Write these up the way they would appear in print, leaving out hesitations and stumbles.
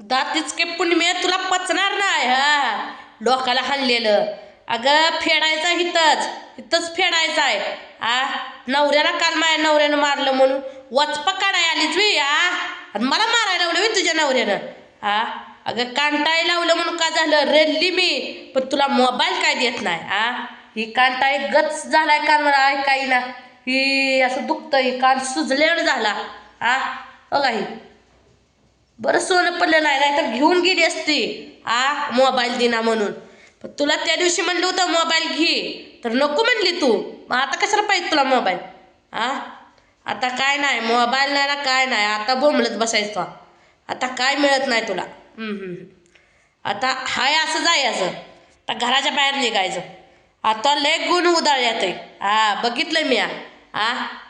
दातीच के पुण्य तुला पचणार नाही हा डोकाला हाणलेलं. अगं फेडायचा इथंच फेडायचा आहे. नवऱ्याला काल माझ्या नवऱ्यानं मारलं म्हणून वचपा काढाय आलीच वी आणि मला मारायला लावलं वी तुझ्या नवऱ्यानं. अगं कांटाय लावलं म्हणून का झालं रडली मी, पण तुला मोबाईल काय देत नाही. ही कांटाय गच झालाय कान मला ऐकाई ना, ही असं दुखतं, ही कान सुजलेलं झाला. बघा ही बरं सोनं पडलं नाही तर घेऊन गेली असती मोबाईल दिना म्हणून. पण तुला त्या दिवशी म्हणलं होतं मोबाईल घे, तर नको म्हणली तू. मग आता कशाला पाहिजे तुला मोबाईल? आता काय नाही, मोबाईल नाही ना काय नाही, आता बोंबलत बसायचं. आता काय मिळत नाही तुला. आता हाय असं जायचं, आता घराच्या बाहेर निघायचं. आता लय गुण उधळल्यात आहे. बघितलं मी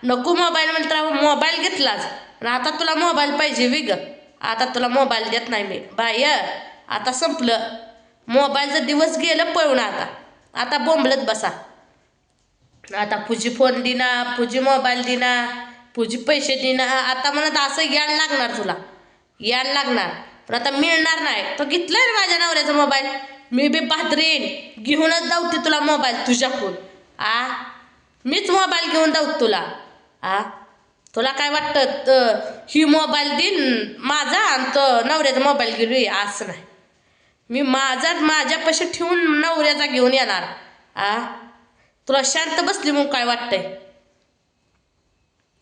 नको मोबाईल म्हणतो, मोबाईल घेतलाच आणि आता तुला मोबाईल पाहिजे विग. आता तुला मोबाईल देत नाही मी बाय. आता संपलं, मोबाईलचा दिवस गेलं पळून. आता बोंबलत बसा. आता पूजी फोन दिना, पूजी मोबाईल दिना, पूजी पैसे दिना. आता म्हणत असं याड लागणार तुला, याड लागणार. पण आता मिळणार नाही. तो घेतलाय ना माझ्या नवऱ्याचा मोबाईल, मी बी भादरीन घेऊनच जाऊते तुला मोबाईल तुझ्याकडून. मीच मोबाईल घेऊन जाऊ तुला. तुला काय वाटतं ही मोबाईल देईन माझा आणि तो नवऱ्याचा मोबाईल घेऊन? असं नाही, मी माझ्यापाशी ठेवून नवऱ्याचा घेऊन येणार. तुला शांत बसली मग काय वाटतंय?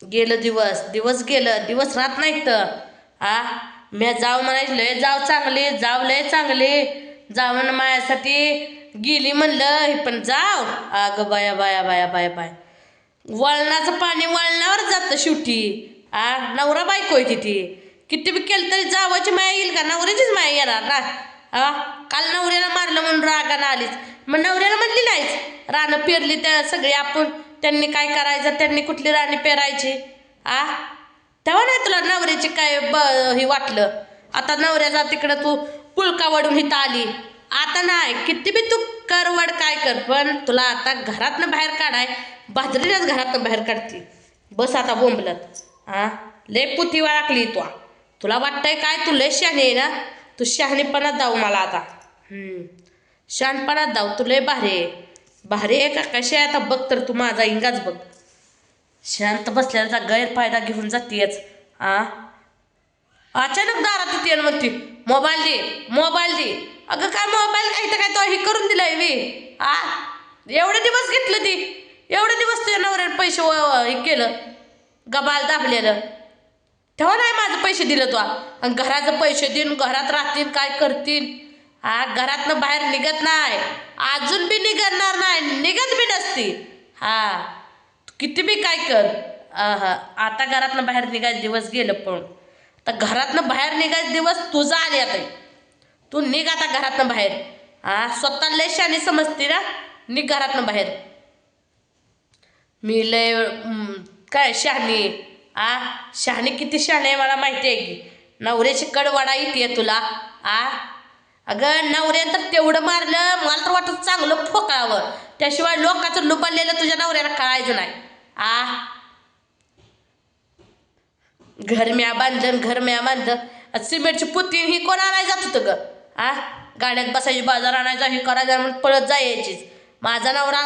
गेलं दिवस गेलं, दिवस राहत नाहीत. मी जाव म्हणायचं लय जाव चांगली, जाव लय चांगली, जावं माझ्यासाठी गेली म्हणलं. पण जाव अगं बाया बाया बाया बाया बाय, वळणाचं पाणी वळणावर जातं शेवटी. नवरा बायको आहे ती, किती बी केलं तरी जावाची माया येईल का? नवऱ्याचीच माया येणार ना. काल नवऱ्याला मारलं म्हणून रागानं आलीच, मग नवऱ्याला म्हणली नाहीच रानं पेरली त्या सगळी आपण, त्यांनी काय करायचं, त्यांनी कुठली राणी पेरायची. तेव्हा नाही तुला नवऱ्याची काय हे वाटलं. आता नवऱ्याचा तिकडं तू पुळका वडून इथं आली. आता नाही, किती बी तू करवड काय कर, पण तुला आता घरातनं बाहेर काढाय, भाजरीलाच घरातनं बाहेर काढते. बस आता बोंबलत. लय पुती वाळकली तू. तुला वाटतंय काय तू लय शहाणी आहे ना? तू शहाणीपणात जाऊ मला आता. शहाणपणात जाऊ, तू लय भारी आहे. भारी आहे का कशी आहे आता बघ तर तू माझा इंगाच बघ. शांत बसल्याचा गैरफायदा घेऊन जातेच. अचानक दारात येते म्हणते मोबाईल दे, मोबाईल दे. अगं काय मोबाईल काही तर काय तो हे करून दिलाय मी. एवढे दिवस घेतलं ती, एवढे दिवस तुझ्या नवऱ्याने पैसे हे केलं, गबाल दाबलेलं. तेव्हा नाही माझं पैसे दिलं तू. आणि घराचं पैसे देऊन घरात राहतील काय करतील. घरातनं बाहेर निघत नाही, अजून बी निघणार नाही, निघत बी नसती. किती बी काय कर. आता घरातनं बाहेर निघायचे दिवस गेलं पण आता घरातनं बाहेर निघायचे दिवस तुझा आले. आता तू निघ आता घरातनं बाहेर. स्वतः लय शहाणी समजते ना, निघ घरातनं बाहेर. मी लय काय शहाणी? शहाणी किती शहाणी आहे मला माहिती आहे की. नवऱ्याची कडवाडा येते तुला. अगं नवऱ्यानं तर तेवढं मारलं, मला तर वाटत चांगलं फोकावं, त्याशिवाय लोकांचं लुबाडलेलं तुझ्या नवऱ्याला कळायचं नाही. घर म्या बांधलं सिमेंटची पुती ही कोण आणायला जात होतं ग? गाड्यात बसायची, बाजार आणायचा, हे करायचं म्हणून पळत जायचीच. माझा नवरा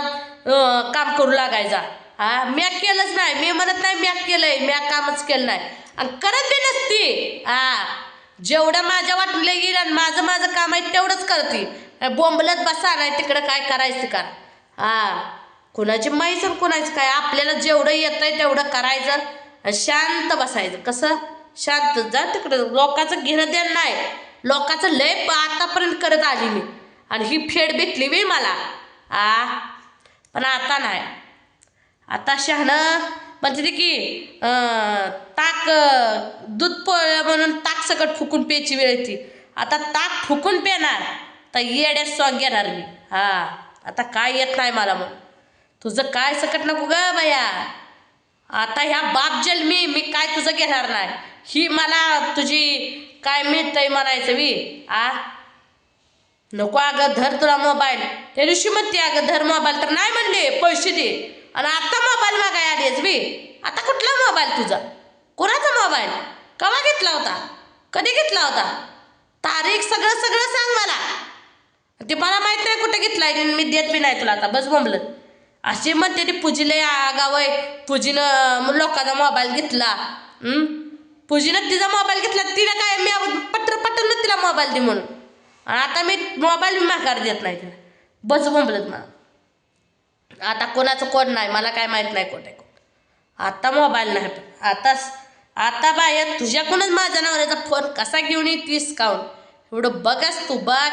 काम करू लागायचा. म्या केलंच नाही, मी म्हणत नाही म्या केलंय, म्या कामच केलं नाही आणि करत बी नसती. जेवढं माझ्या वाटलं येईल आणि माझं काम आहे तेवढंच करते. बोंबलत बसा नाही तिकडं काय करायचं का. कुणाची माहीत कुणाचं काय, आपल्याला जेवढं येतंय तेवढं करायचं, शांत बसायचं. कसं शांत जा तिकडं, लोकांचं घेणं देणं नाही. लोकांचं लय आतापर्यंत करत आली मी आणि ही फेड भेटली बी मला. पण आता नाही. आता शहाणं म्हणते की ताक दूध पोळलं म्हणून ताक सकट फुकून प्यायची वेळ येते. आता ताक फुकून पेणार तर येड्यात सॉंग घेणार मी. आता काय येत नाही मला. मग तुझं काय सकट नको ग बाया. आता ह्या बाप जन्मी मी काय तुझं घेणार नाही. ही मला तुझी काय मिळतंय म्हणायचं मी. नको अगं धर तुला मोबाईल. त्या दिवशी म्हणते अगं धर मोबाईल, तर नाही म्हणले पैसे दे, आणि आता मोबाईल मागाय आलीस बी. आता कुठला मोबाईल तुझा? कोणाचा मोबाईल? केव्हा घेतला होता? कधी घेतला होता? तारीख सगळं सगळं सांग मला. ते मला माहित नाही कुठे घेतलाय, मी देत बी नाही तुला आता. बस बोंबलं. अशी म्हणते ती पूजीले आगावय, पूजीनं लोकांचा मोबाईल घेतला. पूजीनं तिचा मोबाईल घेतला, तिला काय मी पटलं तिला मोबाईल दे म्हणून, आणि आता मी मोबाईल माघार देत नाही तिला. बस बोंबलत मला. आता कोणाचं कोण नाही मला काय माहित नाही कोण आहे कोण. आता मोबाईल नाही. आता बाया तुझ्याकडूनच माझ्या नवऱ्याचा फोन कसा घेऊन येतीस काऊन एवढं बघस तू. बघ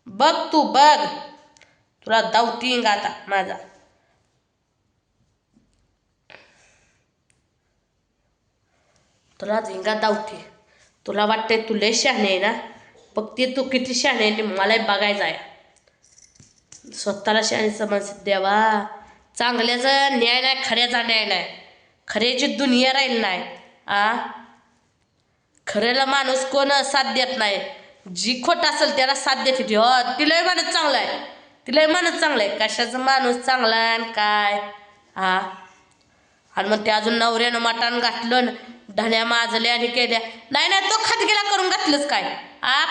बघ तू बघ. तुला दावतींग आता माझा. तुला झिंगा दावते. तुला वाटतंय तू लय शहाणे आहे ना. बघते तू किती शहाणे आहे, मलाही बघायचं आहे. स्वतःला शहाणे समज देवा. चांगल्याचा न्याय नाही, खऱ्याचा न्याय नाही. खऱ्याची दुनिया राहील नाही. खऱ्याला माणूस कोण साथ देत नाही. जी खोट असेल त्याला साथ देते. हो तिलाही माणूस चांगला आहे, तिलाही माणूस चांगला आहे. कशाचं माणूस चांगला आहे आणि काय. आणि मग ते अजून नवऱ्यानं मटान घातलं, ढण्या माजल्या आणि केल्या. नाही तो खातगेला करून घातलंच काय.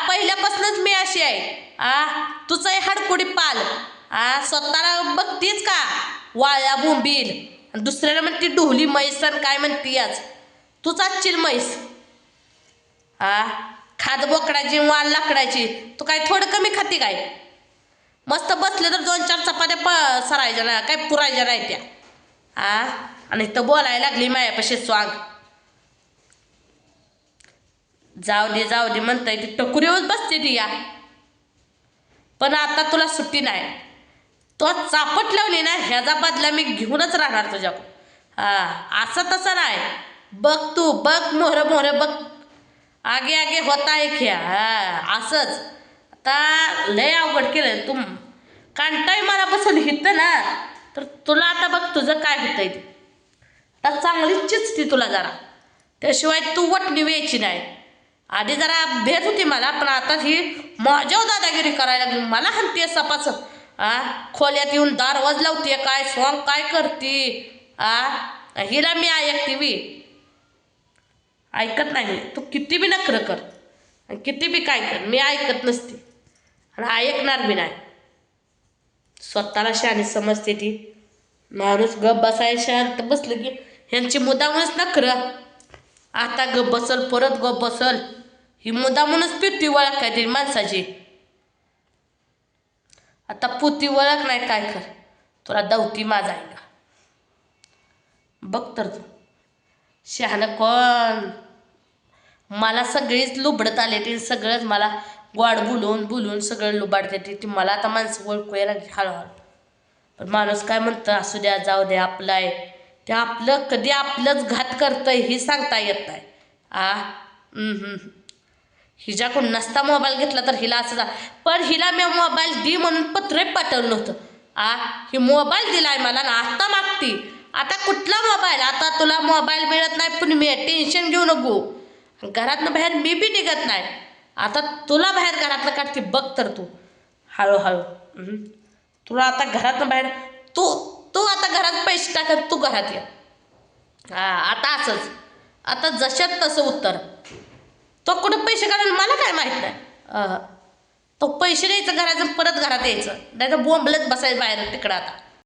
पहिल्यापासूनच मी अशी आहे. तुझंही हाडकुडी पाल. स्वतःला बघतीच का वाळ्या बोंबील, आणि दुसऱ्याला म्हणती ढोली म्हैस आणि काय म्हणती याच. तूच आजची म्हैस. खाद बोकडाची वाल लाकडाची. तू काय थोडं कमी खाती काय. मस्त बसले तर 2-4 चपात्या सरायच्या ना काय पुरायच्या नाही त्या. आणि इथं बोलायला लागली मायापाशी स्वांग. जाऊ दे म्हणताय ती टकुरीवर बसते ती या. पण आता तुला सुट्टी नाही. तो चापट लावली ना ह्याचा बदला मी घेऊनच राहणार तुझ्याकडून. असं तसं नाही. बघ तू बघ. मोहर बघ. आगे होता आहे खेळ. असंच आता लय अवघड केलं तू. कांटाई मला बसून हितं ना, तर तुला आता बघ तुझं काय होतंय ते. आता चांगलीच चिचती तुला जरा, त्याशिवाय तू वटणी व्यायची नाही. आधी जरा भेट होती मला, पण आता ही माझ्यावर दादागिरी करायला लागली. मला हनतीये सपाच. खोल्यात येऊन दार लावतीये काय सॉंग काय करती. हिला मी ऐकते बी ऐकत नाही. तू किती बी नखरं कर, किती बी काय कर, मी ऐकत नसते आणि ऐकणार बी नाही. स्वतःला शहाणी समजते ती. माणूस गप बसाय शांत बसलं की ह्यांची मुद्दामूनच नखरं. आता गप बसल परत गप बसल. ही मुद्दामूनच पिती वळख काय तरी माणसाची. आता पुती वळख नाही काय कर. तुला दवती माझा आहे का बघ तर तू. शहाणं कोण. मला सगळीच लुबडत आले ते. सगळंच मला गोड बोलून सगळं लुबाडते ती. मला आता माणसं ओळखूया लागली हळूहळू. पण माणूस काय म्हणतं असू द्या जाऊ द्या आपलं आहे. ते आपलं कधी आपलंच घात करतंय हे सांगता येत नाही. हिच्याकडून नसता मोबाईल घेतला तर हिला असं जा. पण हिला मी मोबाईल दे म्हणून पत्र पाठवलं नव्हतं. ही मोबाईल दिलाय मला ना आता मागती. आता कुठला मोबाईल. आता तुला मोबाईल मिळत नाही पण मी टेन्शन घेऊ नको. घरातनं बाहेर मी बी निघत नाही. आता तुला बाहेर घरातलं काढते बघ तर तू हळूहळू. तुला आता घरातनं बाहेर तू आता घरात पैसे टाकत तू घरात ये. आता असंच आता जशात तसं उत्तर. तो कुठं पैसे काढून मला काय माहीत नाही. तो पैसे द्यायचं घराचं परत घरात यायचं. नाही तर बोंबलत बसायचं बाहेर तिकडं आता.